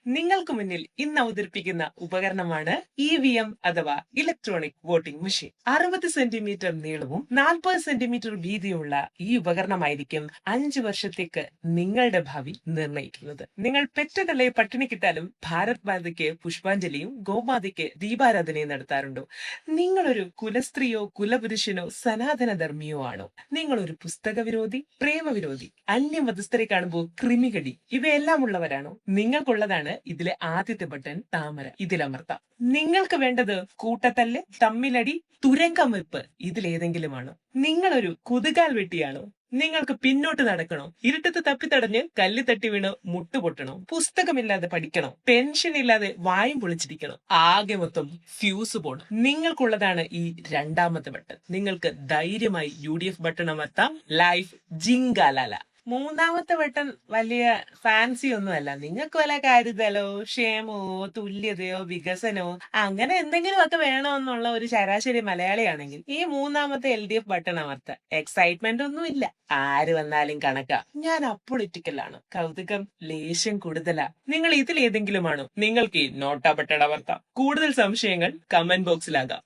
നിങ്ങൾക്ക് മുന്നിൽ ഇന്ന് അവതരിപ്പിക്കുന്ന ഉപകരണമാണ് EVM അഥവാ ഇലക്ട്രോണിക് വോട്ടിംഗ് മെഷീൻ. 60 സെന്റിമീറ്റർ നീളവും 40 സെന്റിമീറ്റർ വീതിയുള്ള ഈ ഉപകരണമായിരിക്കും 5 വർഷത്തേക്ക് നിങ്ങളുടെ ഭാവി നിർണ്ണയിക്കുന്നത്. നിങ്ങൾ പെറ്റതളയെ പട്ടിണി കിട്ടാലും ഭാരത് മാതയ്ക്ക് പുഷ്പാഞ്ജലിയും ഗോമാതയ്ക്ക് ദീപാരാധനയും നടത്താറുണ്ടോ? നിങ്ങളൊരു കുലസ്ത്രീയോ കുലപുരുഷനോ സനാതന ധർമ്മിയോ ആണോ? നിങ്ങളൊരു പുസ്തക വിരോധി, പ്രേമവിരോധി, അന്യമതസ്ഥരെ കാണുമ്പോൾ ക്രിമികടി ഇവയെല്ലാം ഉള്ളവരാണോ? നിങ്ങൾക്കുള്ളതാണ് ഇതിലെ ആദ്യത്തെ ബട്ടൺ താമര. ഇതിലമർത്താം. നിങ്ങൾക്ക് വേണ്ടത് കൂട്ടത്തല്ല്, തമ്മിലടി, തുരങ്കം വെപ്പ് ഇതിലേതെങ്കിലുമാണോ? നിങ്ങളൊരു കുതുകാൽ വെട്ടിയാണോ? നിങ്ങൾക്ക് പിന്നോട്ട് നടക്കണോ? ഇരുട്ടത്ത് തപ്പിത്തടഞ്ഞ് കല്ല് തട്ടി വീണ് മുട്ടുപൊട്ടണോ? പുസ്തകമില്ലാതെ പഠിക്കണോ? പെൻഷൻ ഇല്ലാതെ വായും പൊളിച്ചിരിക്കണോ? ആകെ മൊത്തം ഫ്യൂസ് പോണം. നിങ്ങൾക്കുള്ളതാണ് ഈ രണ്ടാമത്തെ ബട്ടൺ. നിങ്ങൾക്ക് ധൈര്യമായി UDF ബട്ടൺ അമർത്താം. ലൈഫ് ജിങ്കാലാല. മൂന്നാമത്തെ ബട്ടൺ വലിയ ഫാൻസി ഒന്നുമല്ല. നിങ്ങൾക്ക് വല്ല കരുതലോ, ക്ഷേമമോ, തുല്യതയോ, വികസനമോ അങ്ങനെ എന്തെങ്കിലും ഒക്കെ വേണമെന്നുള്ള ഒരു ശരാശരി മലയാളിയാണെങ്കിൽ ഈ മൂന്നാമത്തെ LDF ബട്ടൺ അമർത്ത. എക്സൈറ്റ്മെന്റ് ഒന്നും ഇല്ല. ആര് വന്നാലും കണക്കാ. ഞാൻ അപ്പൊളിറ്റിക്കലാണ്. കൗതുകം ലേശം കൂടുതലാ. നിങ്ങൾ ഇതിലേതെങ്കിലുമാണോ? നിങ്ങൾക്ക് ഈ നോട്ട ബട്ടൺ അമർത്താം. കൂടുതൽ സംശയങ്ങൾ കമന്റ് ബോക്സിലാകാം.